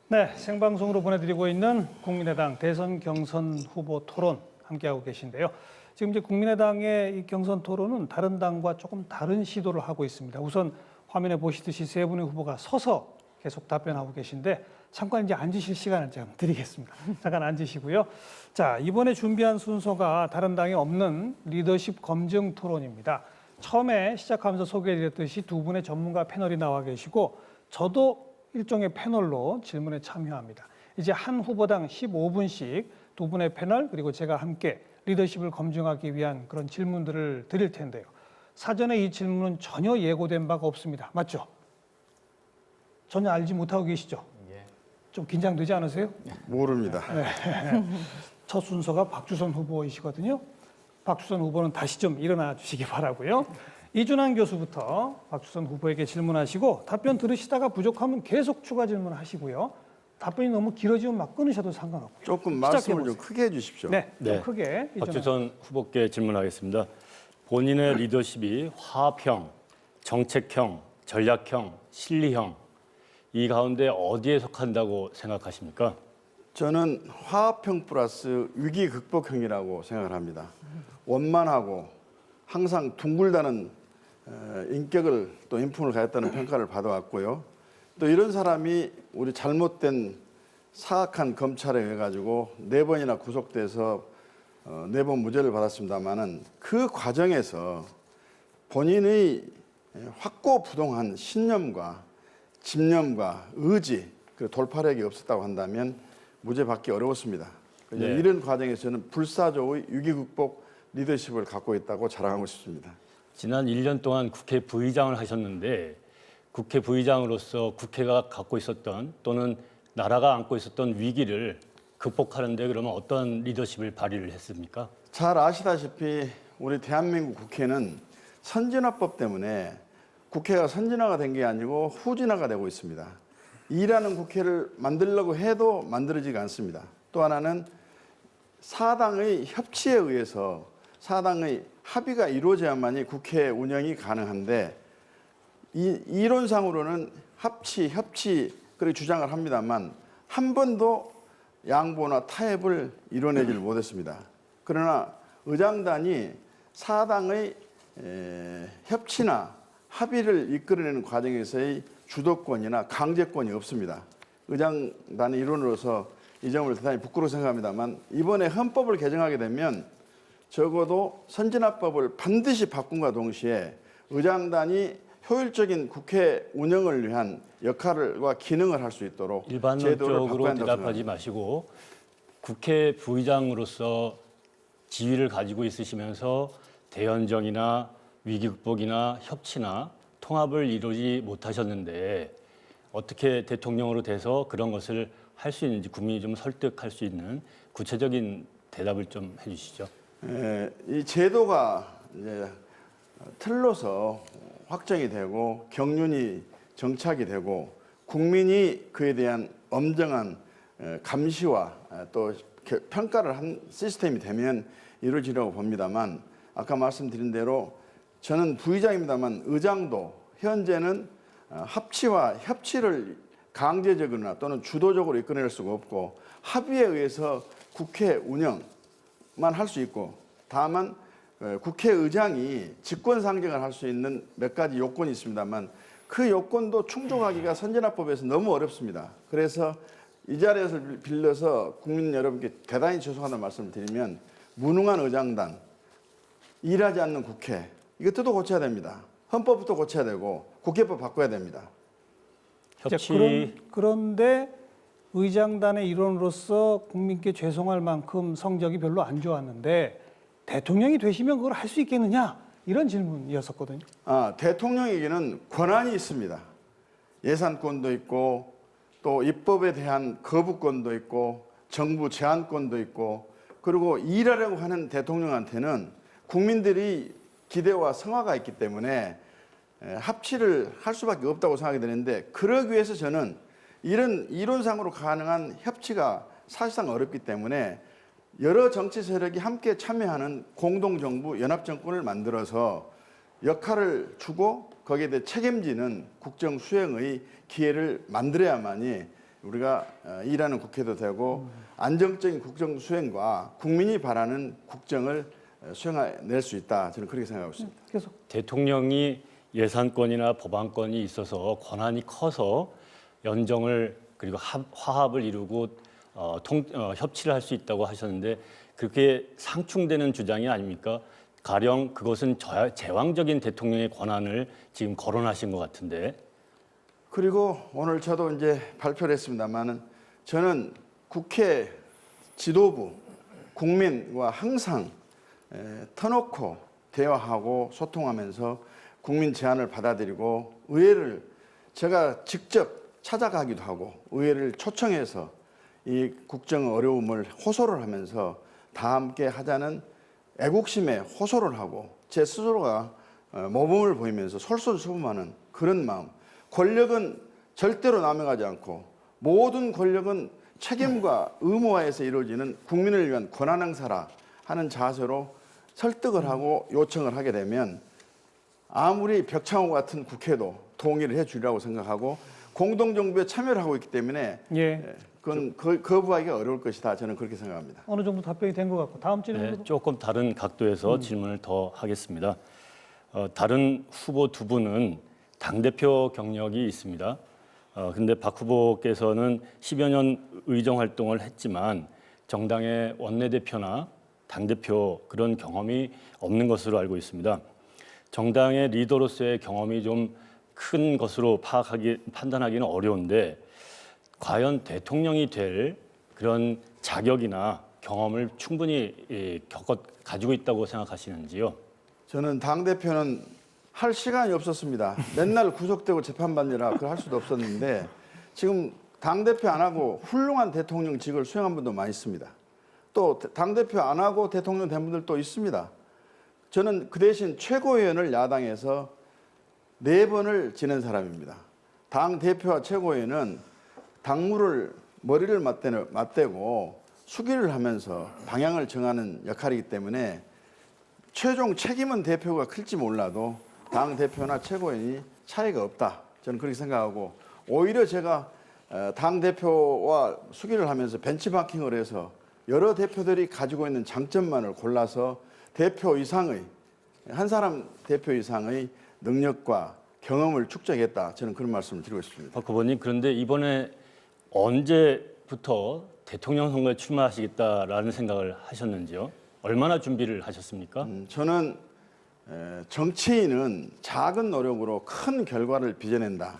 네, 생방송으로 보내드리고 있는 국민의당 대선 경선 후보 토론 함께하고 계신데요. 지금 이제 국민의당의 이 경선 토론은 다른 당과 조금 다른 시도를 하고 있습니다. 우선 화면에 보시듯이 세 분의 후보가 서서 계속 답변하고 계신데 잠깐 이제 앉으실 시간을 좀 드리겠습니다. 잠깐 앉으시고요. 자, 이번에 준비한 순서가 다른 당에 없는 리더십 검증 토론입니다. 처음에 시작하면서 소개해드렸듯이 두 분의 전문가 패널이 나와 계시고 저도 일종의 패널로 질문에 참여합니다. 이제 한 후보당 15분씩 두 분의 패널 그리고 제가 함께 리더십을 검증하기 위한 그런 질문들을 드릴 텐데요. 사전에 이 질문은 전혀 예고된 바가 없습니다. 맞죠? 전혀 알지 못하고 계시죠? 좀 긴장되지 않으세요? 모릅니다. 네. 첫 순서가 박주선 후보이시거든요. 박주선 후보는 다시 좀 일어나 주시기 바라고요. 이준환 교수부터 박주선 후보에게 질문하시고 답변 들으시다가 부족하면 계속 추가 질문하시고요. 답변이 너무 길어지면 막 끊으셔도 상관없고요. 조금 말씀을 좀 크게 해주십시오. 네, 좀 네. 크게. 박주선 후보께 질문하겠습니다. 본인의 리더십이 화합형, 정책형, 전략형, 실리형 이 가운데 어디에 속한다고 생각하십니까? 저는 화합형 플러스 위기 극복형이라고 생각을 합니다. 원만하고 항상 둥글다는 인격을 또 인품을 가졌다는 평가를 받아왔고요. 또 이런 사람이 우리 잘못된 사악한 검찰에 의해 가지고 4번이나 구속돼서 4번 무죄를 받았습니다만은 그 과정에서 본인의 확고부동한 신념과 집념과 의지, 그 돌파력이 없었다고 한다면 무죄 받기 어려웠습니다. 네. 이런 과정에서는 불사조의 위기 극복 리더십을 갖고 있다고 자랑하고 싶습니다. 지난 1년 동안 국회 부의장을 하셨는데 국회 부의장으로서 국회가 갖고 있었던 또는 나라가 안고 있었던 위기를 극복하는데 그러면 어떤 리더십을 발휘를 했습니까? 잘 아시다시피 우리 대한민국 국회는 선진화법 때문에 국회가 선진화가 된 게 아니고 후진화가 되고 있습니다. 일하는 국회를 만들려고 해도 만들어지지 않습니다. 또 하나는 사당의 협치에 의해서 사당의 합의가 이루어져야만이 국회 운영이 가능한데 이론상으로는 협치 그렇게 주장을 합니다만 한 번도 양보나 타협을 이뤄내질 못했습니다. 그러나 의장단이 사당의 협치나 합의를 이끌어내는 과정에서의 주도권이나 강제권이 없습니다. 의장단의 일원으로서 이 점을 대단히 부끄러워 생각합니다만 이번에 헌법을 개정하게 되면 적어도 선진화법을 반드시 바꿈과 동시에 의장단이 효율적인 국회 운영을 위한 역할과 기능을 할 수 있도록 일반론적으로 대답하지 마시고 국회 부의장으로서 지위를 가지고 있으시면서 대연정이나 위기 극복이나 협치나 통합을 이루지 못하셨는데 어떻게 대통령으로 돼서 그런 것을 할 수 있는지 국민이 좀 설득할 수 있는 구체적인 대답을 좀 해주시죠. 이 제도가 이제 틀로서 확정이 되고 경륜이 정착이 되고 국민이 그에 대한 엄정한 감시와 또 평가를 한 시스템이 되면 이루어지려고 봅니다만 아까 말씀드린 대로 저는 부의장입니다만 의장도 현재는 합치와 협치를 강제적으로나 또는 주도적으로 이끌어낼 수가 없고 합의에 의해서 국회 운영만 할 수 있고 다만 국회의장이 직권상정을 할 수 있는 몇 가지 요건이 있습니다만 그 요건도 충족하기가 선진화법에서 너무 어렵습니다. 그래서 이 자리에서 빌려서 국민 여러분께 대단히 죄송하다는 말씀을 드리면 무능한 의장단, 일하지 않는 국회 이것도 고쳐야 됩니다. 헌법부터 고쳐야 되고 국회법 바꿔야 됩니다. 그런데 의장단의 일원으로서 국민께 죄송할 만큼 성적이 별로 안 좋았는데 대통령이 되시면 그걸 할 수 있겠느냐 이런 질문이었었거든요. 대통령에게는 권한이 있습니다. 예산권도 있고 또 입법에 대한 거부권도 있고 정부 제한권도 있고 그리고 일하려고 하는 대통령한테는 국민들이 기대와 성화가 있기 때문에 합치를 할 수밖에 없다고 생각이 되는데 그러기 위해서 저는 이런 이론상으로 가능한 협치가 사실상 어렵기 때문에 여러 정치 세력이 함께 참여하는 공동정부 연합정권을 만들어서 역할을 주고 거기에 대해 책임지는 국정 수행의 기회를 만들어야만이 우리가 일하는 국회도 되고 안정적인 국정 수행과 국민이 바라는 국정을 수행해낼 수 있다. 저는 그렇게 생각하고 있습니다. 그래서 대통령이 예산권이나 법안권이 있어서 권한이 커서 연정을 그리고 화합을 이루고 협치를 할 수 있다고 하셨는데 그게 상충되는 주장이 아닙니까? 가령 그것은 제왕적인 대통령의 권한을 지금 거론하신 것 같은데. 그리고 오늘 저도 이제 발표를 했습니다만은 저는 국회 지도부, 국민과 항상 터놓고 대화하고 소통하면서 국민 제안을 받아들이고 의회를 제가 직접 찾아가기도 하고 의회를 초청해서 이 국정 어려움을 호소를 하면서 다 함께 하자는 애국심에 호소를 하고 제 스스로가 모범을 보이면서 솔선수범하는 그런 마음. 권력은 절대로 남용하지 않고 모든 권력은 책임과 의무화에서 이루어지는 국민을 위한 권한 행사라 하는 자세로 설득을 하고 요청을 하게 되면 아무리 벽창호 같은 국회도 동의를 해주리라고 생각하고 공동정부에 참여를 하고 있기 때문에 그건 거부하기가 어려울 것이다. 저는 그렇게 생각합니다. 어느 정도 답변이 된 것 같고 다음 질문으로. 네, 조금 다른 각도에서 질문을 더 하겠습니다. 다른 후보 두 분은 당대표 경력이 있습니다. 근데 박 후보께서는 10여 년 의정 활동을 했지만 정당의 원내대표나 당대표 그런 경험이 없는 것으로 알고 있습니다. 정당의 리더로서의 경험이 좀 큰 것으로 판단하기는 어려운데 과연 대통령이 될 그런 자격이나 경험을 충분히 가지고 있다고 생각하시는지요? 저는 당대표는 할 시간이 없었습니다. 맨날 구속되고 재판받느라 그걸 할 수도 없었는데 지금 당대표 안 하고 훌륭한 대통령직을 수행한 분도 많이 있습니다. 또 당대표 안 하고 대통령 된 분들도 있습니다. 저는 그 대신 최고위원을 야당에서 4번을 지낸 사람입니다. 당대표와 최고위원은 당무를 머리를 맞대고 수기를 하면서 방향을 정하는 역할이기 때문에 최종 책임은 대표가 클지 몰라도 당대표나 최고위원이 차이가 없다. 저는 그렇게 생각하고 오히려 제가 당대표와 수기를 하면서 벤치마킹을 해서 여러 대표들이 가지고 있는 장점만을 골라서 대표 이상의 한 사람 대표 이상의 능력과 경험을 축적했다. 저는 그런 말씀을 드리고 싶습니다. 박 후보님, 그런데 이번에 언제부터 대통령 선거에 출마하시겠다라는 생각을 하셨는지요? 얼마나 준비를 하셨습니까? 저는 정치인은 작은 노력으로 큰 결과를 빚어낸다.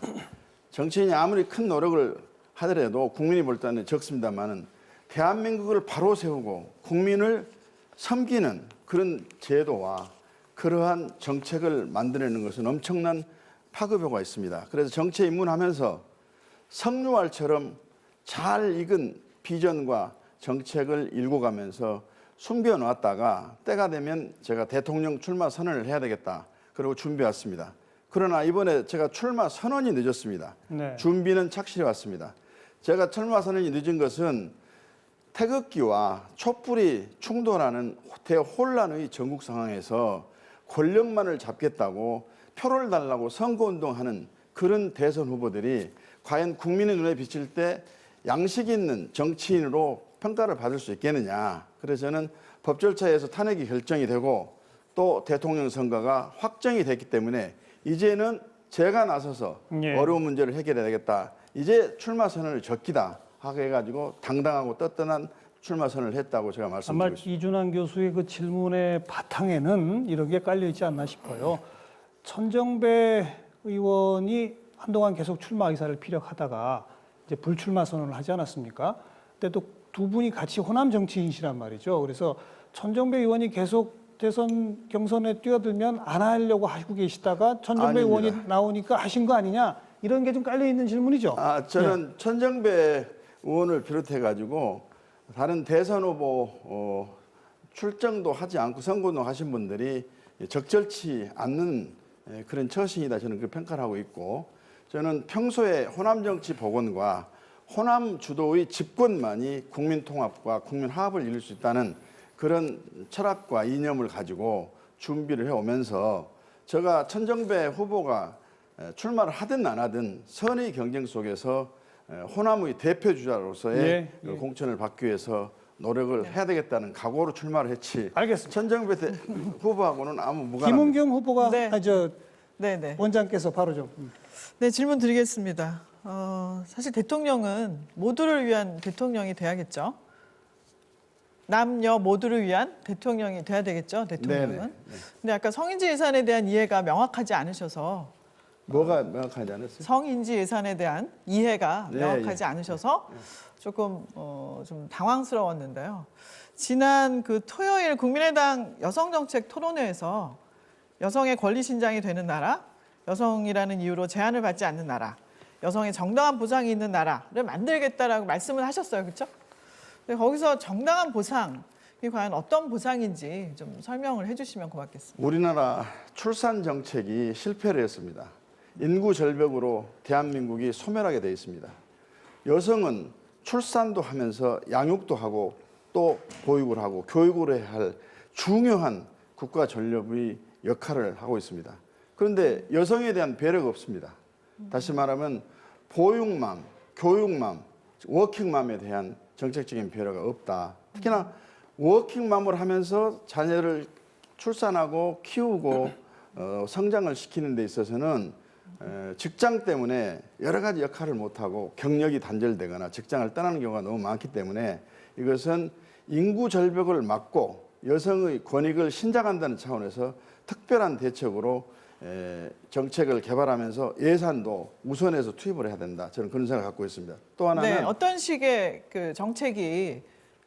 정치인이 아무리 큰 노력을 하더라도 국민이 볼 때는 적습니다만은 대한민국을 바로 세우고 국민을 섬기는 그런 제도와 그러한 정책을 만들어내는 것은 엄청난 파급효과가 있습니다. 그래서 정치에 입문하면서 성류알처럼 잘 익은 비전과 정책을 일궈가면서 숨겨놓았다가 때가 되면 제가 대통령 출마 선언을 해야 되겠다. 그리고 준비해왔습니다. 그러나 이번에 제가 출마 선언이 늦었습니다. 네. 준비는 착실히 왔습니다. 제가 출마 선언이 늦은 것은 태극기와 촛불이 충돌하는 대혼란의 전국 상황에서 권력만을 잡겠다고 표를 달라고 선거운동하는 그런 대선 후보들이 과연 국민의 눈에 비칠 때 양식 있는 정치인으로 평가를 받을 수 있겠느냐. 그래서 저는 법 절차에서 탄핵이 결정이 되고 또 대통령 선거가 확정이 됐기 때문에 이제는 제가 나서서 어려운 문제를 해결해야 되겠다. 이제 출마 선언을 적기다 하게 해가지고 당당하고 떳떳한 출마 선언을 했다고 제가 아마 말씀드리고 있습니다. 이준환 교수의 그 질문의 바탕에는 이런 게 깔려 있지 않나 싶어요. 천정배 의원이 한동안 계속 출마 의사를 피력하다가 이제 불출마 선언을 하지 않았습니까? 근데 또 두 분이 같이 호남 정치인이시란 말이죠. 그래서 천정배 의원이 계속 대선 경선에 뛰어들면 안 하려고 하고 계시다가 천정배 아닙니다. 의원이 나오니까 하신 거 아니냐? 이런 게 좀 깔려 있는 질문이죠. 저는 천정배 의원을 비롯해가지고 다른 대선 후보 출정도 하지 않고 선거운동 하신 분들이 적절치 않는 그런 처신이다. 저는 그 평가를 하고 있고 저는 평소에 호남 정치 복원과 호남 주도의 집권만이 국민 통합과 국민 화합을 이룰 수 있다는 그런 철학과 이념을 가지고 준비를 해오면서 제가 천정배 후보가 출마를 하든 안 하든 선의 경쟁 속에서 호남의 대표 주자로서의 예, 예. 그 공천을 받기 위해서 노력을 해야 되겠다는 각오로 출마를 했지. 알겠습니다. 천정배 후보하고는 아무 무관합니다. 김은경 후보가 네. 저 네네. 원장께서 바로 좀. 네, 질문 드리겠습니다. 사실 대통령은 모두를 위한 대통령이 돼야겠죠. 남녀 모두를 위한 대통령이 돼야 되겠죠, 대통령은. 네네. 근데 아까 성인지 예산에 대한 이해가 명확하지 않으셔서 뭐가 명확하지 않았어요? 성인지 예산에 대한 이해가 네, 명확하지 예. 않으셔서 조금 좀 당황스러웠는데요. 지난 그 토요일 국민의당 여성정책 토론회에서 여성의 권리 신장이 되는 나라, 여성이라는 이유로 제한을 받지 않는 나라, 여성의 정당한 보상이 있는 나라를 만들겠다라고 말씀을 하셨어요, 그렇죠? 근데 거기서 정당한 보상이 과연 어떤 보상인지 좀 설명을 해주시면 고맙겠습니다. 우리나라 출산 정책이 실패를 했습니다. 인구 절벽으로 대한민국이 소멸하게 돼 있습니다. 여성은 출산도 하면서 양육도 하고 또 보육을 하고 교육을 해야 할 중요한 국가 전력의 역할을 하고 있습니다. 그런데 여성에 대한 배려가 없습니다. 다시 말하면 보육맘, 교육맘, 워킹맘에 대한 정책적인 배려가 없다. 특히나 워킹맘을 하면서 자녀를 출산하고 키우고 성장을 시키는 데 있어서는 직장 때문에 여러 가지 역할을 못하고 경력이 단절되거나 직장을 떠나는 경우가 너무 많기 때문에 이것은 인구 절벽을 막고 여성의 권익을 신장한다는 차원에서 특별한 대책으로 정책을 개발하면서 예산도 우선해서 투입을 해야 된다. 저는 그런 생각을 갖고 있습니다. 또 하나는 네, 어떤 식의 그 정책이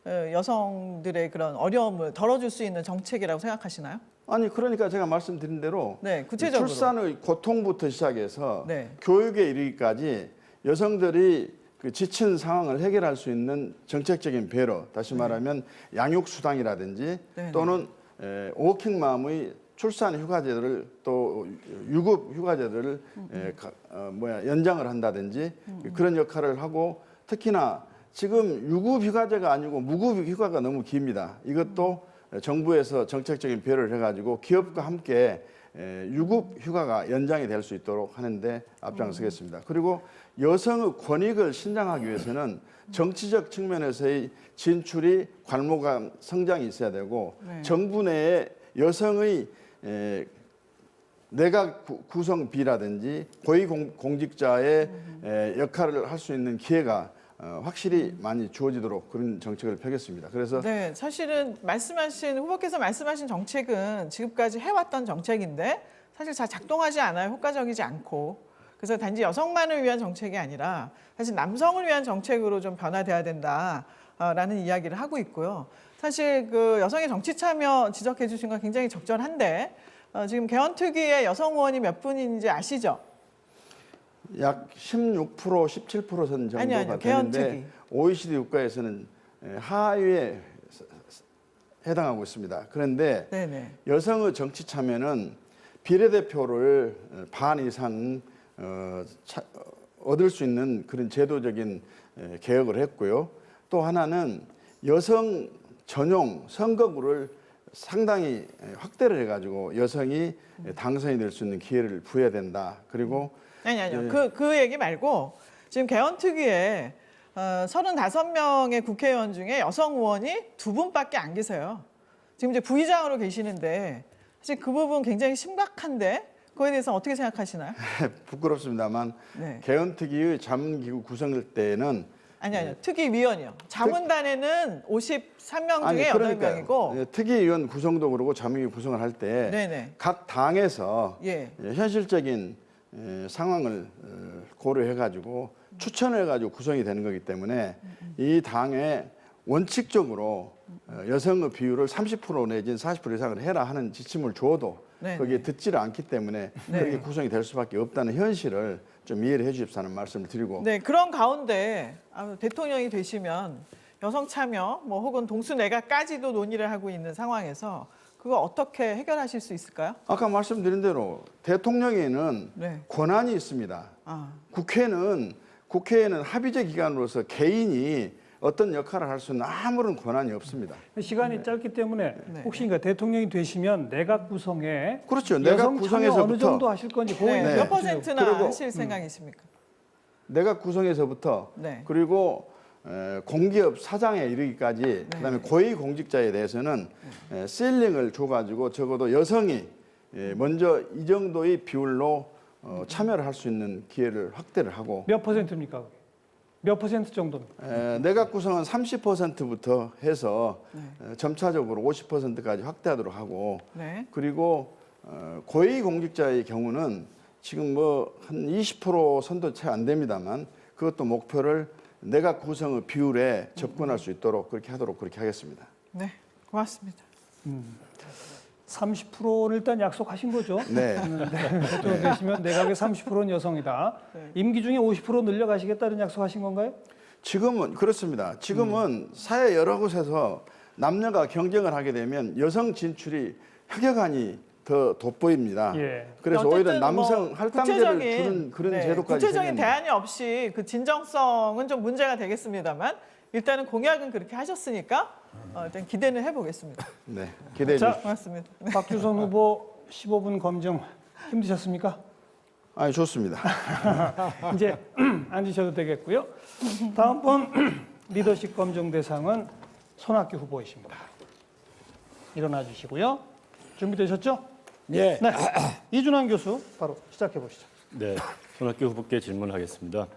여성들의 그런 어려움을 덜어줄 수 있는 정책이라고 생각하시나요? 아니 그러니까 제가 말씀드린 대로 네, 구체적으로. 출산의 고통부터 시작해서 네. 교육에 이르기까지 여성들이 그 지친 상황을 해결할 수 있는 정책적인 배려, 다시 말하면 양육 수당이라든지 네, 또는 워킹맘의 출산 휴가제를 또 유급 휴가제를 연장을 한다든지 그런 역할을 하고 특히나 지금 유급 휴가제가 아니고 무급 휴가가 너무 깁니다. 이것도 정부에서 정책적인 배려를 해가지고 기업과 함께 유급 휴가가 연장이 될 수 있도록 하는데 앞장서겠습니다. 그리고 여성의 권익을 신장하기 위해서는 정치적 측면에서의 진출이 관모감 성장이 있어야 되고 네. 정부 내에 여성의 내각 구성비라든지 고위공직자의 역할을 할 수 있는 기회가 확실히 많이 주어지도록 그런 정책을 펴겠습니다. 그래서 네, 사실은 후보께서 말씀하신 정책은 지금까지 해왔던 정책인데 사실 잘 작동하지 않아요. 효과적이지 않고. 그래서 단지 여성만을 위한 정책이 아니라 사실 남성을 위한 정책으로 좀 변화돼야 된다라는 이야기를 하고 있고요. 사실 그 여성의 정치 참여 지적해 주신 건 굉장히 적절한데 지금 개헌특위의 여성 의원이 몇 분인지 아시죠? 약 16%, 17% 선 정도가 아니요. 되는데 개헌특위. OECD 국가에서는 하위에 해당하고 있습니다. 그런데 네네. 여성의 정치 참여는 비례대표를 반 이상 얻을 수 있는 그런 제도적인 개혁을 했고요. 또 하나는 여성 전용 선거구를 상당히 확대를 해가지고 여성이 당선이 될 수 있는 기회를 부여해야 된다. 그리고 아니요. 예. 그 얘기 말고 지금 개헌특위에 35명의 국회의원 중에 여성 의원이 2분밖에 안 계세요. 지금 이제 부의장으로 계시는데 사실 그 부분 굉장히 심각한데 그거에 대해서 어떻게 생각하시나요? 부끄럽습니다만 네. 개헌특위의 자문기구 구성일 때는 아니요. 특위위원이요. 자문단에는 53명 중에 그러니까요. 8명이고 특위위원 구성도 그러고 자문기구 구성을 할 때 네네. 각 당에서 예. 현실적인 상황을 고려해가지고 추천해가지고 구성이 되는 거기 때문에 이 당에 원칙적으로 여성의 비율을 30% 내지는 40% 이상을 해라 하는 지침을 줘도 네네. 거기에 듣지를 않기 때문에 네. 그렇게 구성이 될 수밖에 없다는 현실을 좀 이해를 해주십사는 말씀을 드리고 네, 그런 가운데 대통령이 되시면 여성 참여 뭐 혹은 동수 내각까지도 논의를 하고 있는 상황에서 그거 어떻게 해결하실 수 있을까요? 아까 말씀드린 대로 대통령에는 네. 권한이 있습니다. 아, 국회에는 합의제 기관으로서 개인이 어떤 역할을 할 수 있는 아무런 권한이 없습니다. 시간이 짧기 때문에 네. 혹시 그러니까 대통령이 되시면 내각 구성에 그렇죠. 내각 여성 참여 어느 구성에서부터 정도 하실 건지 그거 네. 네. 몇 퍼센트나 그리고, 하실 생각이십니까? 내각 구성에서부터 네. 그리고 공기업 사장에 이르기까지 그다음에 고위 공직자에 대해서는 세일링을 줘가지고 적어도 여성이 먼저 이 정도의 비율로 참여를 할 수 있는 기회를 확대를 하고 몇 퍼센트입니까? 그게? 몇 퍼센트 정도입니까? 내각 구성은 30%부터 해서 점차적으로 50%까지 확대하도록 하고 네. 그리고 고위 공직자의 경우는 지금 뭐 한 20% 선도 채 안 됩니다만 그것도 목표를 내각 구성의 비율에 접근할 수 있도록 그렇게 하겠습니다. 네. 고맙습니다. 30%는 일단 약속하신 거죠? 네. 대통령 되시면 내각의 30%는 여성이다. 네. 임기 중에 50% 늘려가시겠다는 약속하신 건가요? 지금은 그렇습니다. 지금은 사회 여러 곳에서 남녀가 경쟁을 하게 되면 여성 진출이 혁혁하니 더 돋보입니다. 예. 그래서 어쨌든 오히려 남성 뭐 할당제를 주는 그런 네, 제도까지 구체적인 생겼네요. 대안이 없이 그 진정성은 좀 문제가 되겠습니다만 일단은 공약은 그렇게 하셨으니까 일단 기대는 해보겠습니다. 네, 기대해 자, 주십시오. 고맙습니다. 박주선 후보 15분 검증 힘드셨습니까? 아니 좋습니다. 이제 앉으셔도 되겠고요. 다음번 리더십 검증 대상은 손학규 후보이십니다. 일어나 주시고요. 준비되셨죠? 예. 네. 이준환 교수 바로 시작해 보시죠. 네, 손학규 후보께 질문하겠습니다.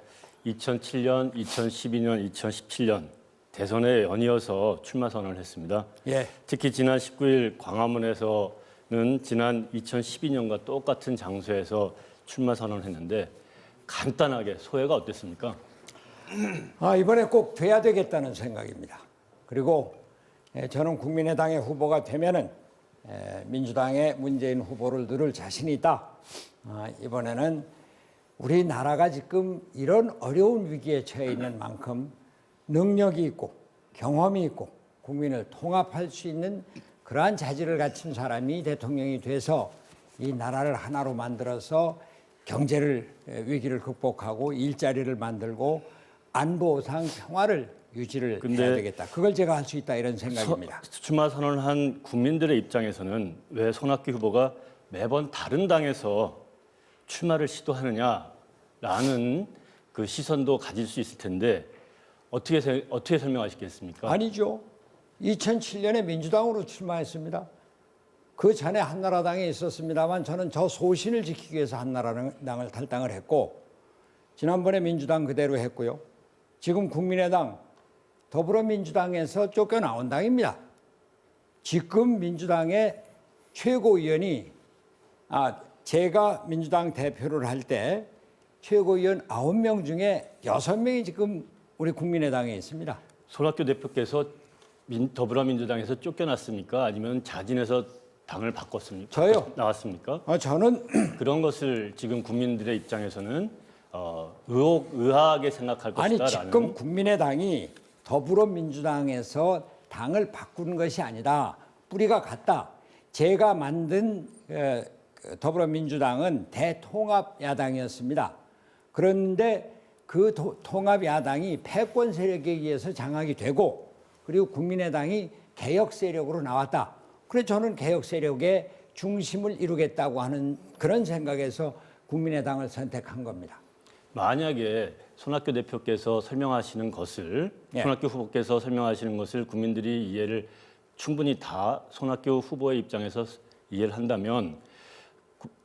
2007년, 2012년, 2017년 대선에 연이어서 출마 선언을 했습니다. 예. 특히 지난 19일 광화문에서는 지난 2012년과 똑같은 장소에서 출마 선언을 했는데 간단하게 소회가 어땠습니까? 이번에 꼭 돼야 되겠다는 생각입니다. 그리고 저는 국민의당의 후보가 되면은 민주당의 문재인 후보를 누를 자신이 있다. 이번에는 우리나라가 지금 이런 어려운 위기에 처해 있는 만큼 능력이 있고 경험이 있고 국민을 통합할 수 있는 그러한 자질을 갖춘 사람이 대통령이 돼서 이 나라를 하나로 만들어서 경제를 위기를 극복하고 일자리를 만들고 안보상 평화를 유지를 해야 되겠다. 그걸 제가 할 수 있다 이런 생각입니다. 출마 선언을 한 국민들의 입장에서는 왜 손학규 후보가 매번 다른 당에서 출마를 시도하느냐라는 그 시선도 가질 수 있을 텐데 어떻게 설명하시겠습니까? 아니죠. 2007년에 민주당으로 출마했습니다. 그 전에 한나라당에 있었습니다만 저는 저 소신을 지키기 위해서 한나라당을 탈당을 했고 지난번에 민주당 그대로 했고요. 지금 국민의당 더불어민주당에서 쫓겨나온 당입니다. 지금 민주당의 최고위원이 제가 민주당 대표를 할 때 최고위원 9명 중에 6명이 지금 우리 국민의당에 있습니다. 손학규 대표께서 더불어민주당에서 쫓겨났습니까? 아니면 자진해서 당을 바꿨습니까? 저요. 나왔습니까? 저는 그런 것을 지금 국민들의 입장에서는 의아하게 생각할 아니 것이다라는. 지금 국민의당이 더불어민주당에서 당을 바꾸는 것이 아니라 뿌리가 같다. 제가 만든 더불어민주당은 대통합 야당이었습니다. 그런데 그 통합 야당이 패권 세력에 의해서 장악이 되고 그리고 국민의당이 개혁 세력으로 나왔다. 그래서 저는 개혁 세력의 중심을 이루겠다고 하는 그런 생각에서 국민의당을 선택한 겁니다. 만약에 손학규 대표께서 설명하시는 것을 손학규 후보께서 설명하시는 것을 국민들이 이해를 충분히 다 손학규 후보의 입장에서 이해를 한다면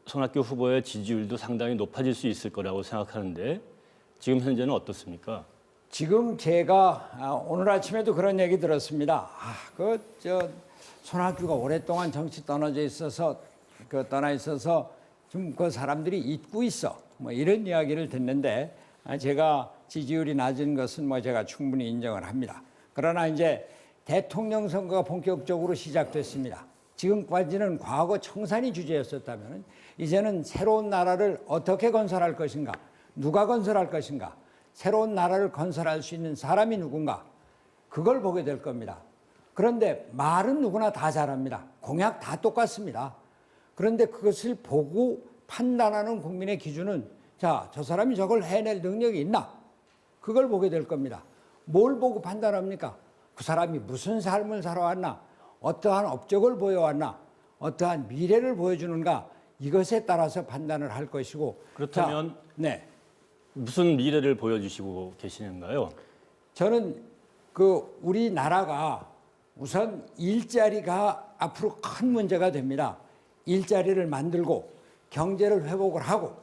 손학규 후보의 지지율도 상당히 높아질 수 있을 거라고 생각하는데 지금 현재는 어떻습니까? 지금 제가 오늘 아침에도 그런 얘기 들었습니다. 손학규가 오랫동안 정치 떠나 있어서 좀 그 사람들이 잊고 있어. 뭐 이런 이야기를 듣는데 제가 지지율이 낮은 것은 제가 충분히 인정을 합니다. 그러나 이제 대통령 선거가 본격적으로 시작됐습니다. 지금까지는 과거 청산이 주제였었다면 이제는 새로운 나라를 어떻게 건설할 것인가, 누가 건설할 것인가, 새로운 나라를 건설할 수 있는 사람이 누군가 그걸 보게 될 겁니다. 그런데 말은 누구나 다 잘합니다. 공약 다 똑같습니다. 그런데 그것을 보고 판단하는 국민의 기준은 저 사람이 저걸 해낼 능력이 있나? 그걸 보게 될 겁니다. 뭘 보고 판단합니까? 그 사람이 무슨 삶을 살아왔나? 어떠한 업적을 보여왔나? 어떠한 미래를 보여주는가? 이것에 따라서 판단을 할 것이고. 그렇다면 네. 무슨 미래를 보여주시고 계시는가요? 저는 우리나라가 우선 일자리가 앞으로 큰 문제가 됩니다. 일자리를 만들고 경제를 회복을 하고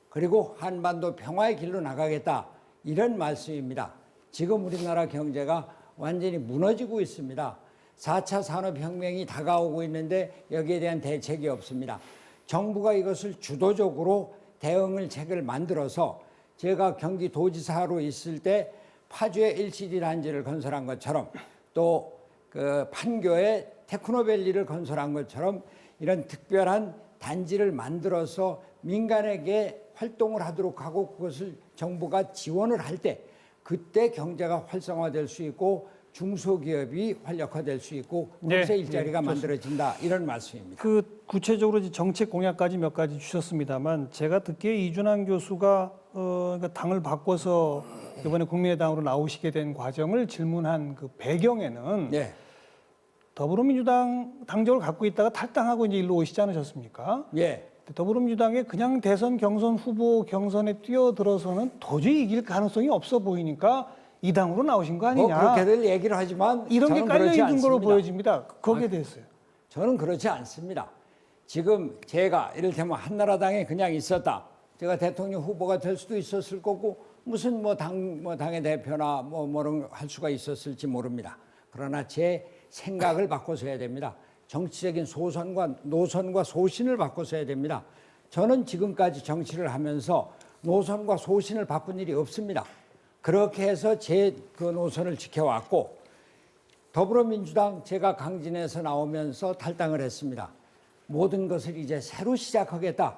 그리고 한반도 평화의 길로 나가겠다 이런 말씀입니다. 지금 우리나라 경제가 완전히 무너지고 있습니다. 4차 산업혁명이 다가오고 있는데 여기에 대한 대책이 없습니다. 정부가 이것을 주도적으로 대응을 책을 만들어서 제가 경기도지사로 있을 때 파주에 LCD 단지를 건설한 것처럼 또 그 판교에 테크노밸리를 건설한 것처럼 이런 특별한 단지를 만들어서 민간에게 활동을 하도록 하고 그것을 정부가 지원을 할 때 그때 경제가 활성화될 수 있고 중소기업이 활력화될 수 있고 거기서 일자리가 만들어진다 이런 말씀입니다. 그 구체적으로 이제 정책 공약까지 몇 가지 주셨습니다만 제가 듣기에 이준환 교수가 그러니까 당을 바꿔서 이번에 국민의당으로 나오시게 된 과정을 질문한 그 배경에는 네. 더불어민주당 당적을 갖고 있다가 탈당하고 이제 일로 오시지 않으셨습니까? 예. 더불어민주당에 그냥 대선 경선 후보 경선에 뛰어들어서는 도저히 이길 가능성이 없어 보이니까 이 당으로 나오신 거 아니냐? 그렇게들 얘기를 하지만 이런 게 저는 깔려 그렇지 있는 거로 않습니다. 보여집니다. 거기에 대해서요. 저는 그렇지 않습니다. 지금 제가 이를테면 한나라당에 그냥 있었다. 제가 대통령 후보가 될 수도 있었을 거고 무슨 당의 대표나 뭐런 할 수가 있었을지 모릅니다. 그러나 제 생각을 바꿔서 해야 됩니다. 정치적인 노선과 소신을 바꿔서 해야 됩니다. 저는 지금까지 정치를 하면서 노선과 소신을 바꾼 일이 없습니다. 그렇게 해서 제 그 노선을 지켜왔고 더불어민주당 제가 강진에서 나오면서 탈당을 했습니다. 모든 것을 이제 새로 시작하겠다.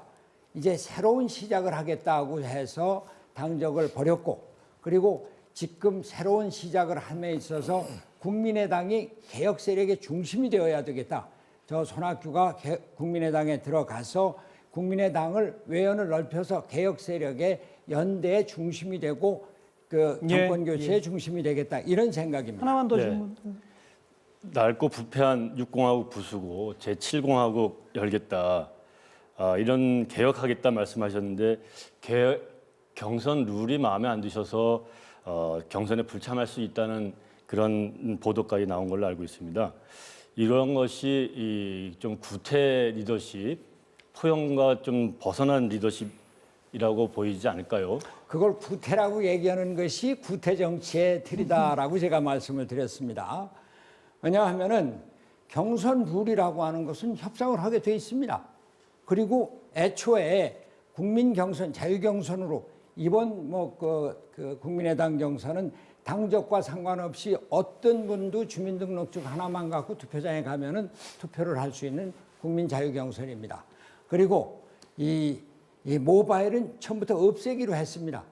이제 새로운 시작을 하겠다고 해서 당적을 버렸고 그리고 지금 새로운 시작을 함에 있어서 국민의당이 개혁 세력의 중심이 되어야 되겠다. 저 손학규가 국민의당에 들어가서 국민의당을 외연을 넓혀서 개혁 세력의 연대의 중심이 되고 그 정권 교체의 중심이 되겠다. 이런 생각입니다. 하나만 더 네. 질문. 낡고 부패한 6공화국 부수고 제7공화국 열겠다. 이런 개혁하겠다 말씀하셨는데 경선 룰이 마음에 안 드셔서 경선에 불참할 수 있다는 그런 보도까지 나온 걸로 알고 있습니다. 이런 것이 좀 구태 리더십, 포용과 좀 벗어난 리더십이라고 보이지 않을까요? 그걸 구태라고 얘기하는 것이 구태 정치의 틀이다라고 제가 말씀을 드렸습니다. 왜냐하면은 경선 룰이라고 하는 것은 협상을 하게 돼 있습니다. 그리고 애초에 국민 경선, 자유 경선으로 이번 그 국민의당 경선은 당적과 상관없이 어떤 분도 주민등록증 하나만 갖고 투표장에 가면은 투표를 할 수 있는 국민 자유 경선입니다. 그리고 이 모바일은 처음부터 없애기로 했습니다.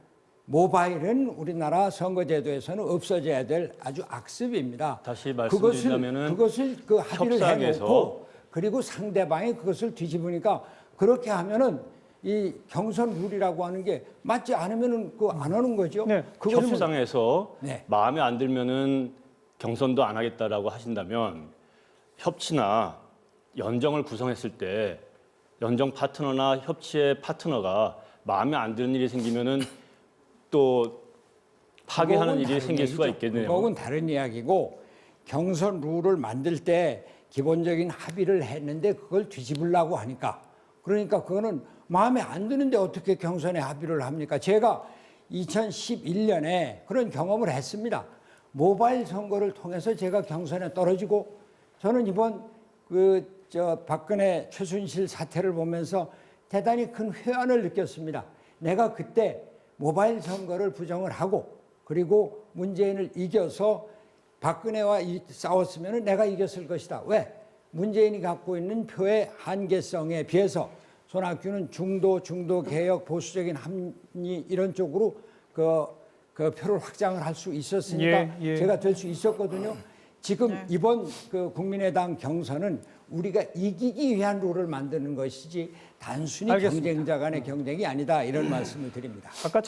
모바일은 우리나라 선거제도에서는 없어져야 될 아주 악습입니다. 다시 말씀드리자면은 그것을 그 합의를 협상에서 해놓고 그리고 상대방이 그것을 뒤집으니까 그렇게 하면은 이 경선 룰이라고 하는 게 맞지 않으면은 그 안 하는 거죠. 네. 그것을 협상에서 네. 마음에 안 들면은 경선도 안 하겠다라고 하신다면 협치나 연정을 구성했을 때 연정 파트너나 협치의 파트너가 마음에 안 드는 일이 생기면은 또 파괴하는 그거는 일이 다른 생길 수가 얘기죠. 있겠네요. 그건 다른 이야기고 경선 룰을 만들 때 기본적인 합의를 했는데 그걸 뒤집으려고 하니까 그러니까 그거는 마음에 안 드는데 어떻게 경선에 합의를 합니까? 제가 2011년에 그런 경험을 했습니다. 모바일 선거를 통해서 제가 경선에 떨어지고 저는 이번 박근혜 최순실 사태를 보면서 대단히 큰 회한을 느꼈습니다. 내가 그때 모바일 선거를 부정을 하고 그리고 문재인을 이겨서 박근혜와 싸웠으면 내가 이겼을 것이다. 왜? 문재인이 갖고 있는 표의 한계성에 비해서 손학규는 중도 개혁, 보수적인 합리 이런 쪽으로 그 표를 확장을 할 수 있었으니까 제가 될 수 있었거든요. 지금 이번 그 국민의당 경선은 우리가 이기기 위한 룰을 만드는 것이지 단순히 알겠습니다. 경쟁자 간의 경쟁이 아니다 이런 말씀을 드립니다. 아까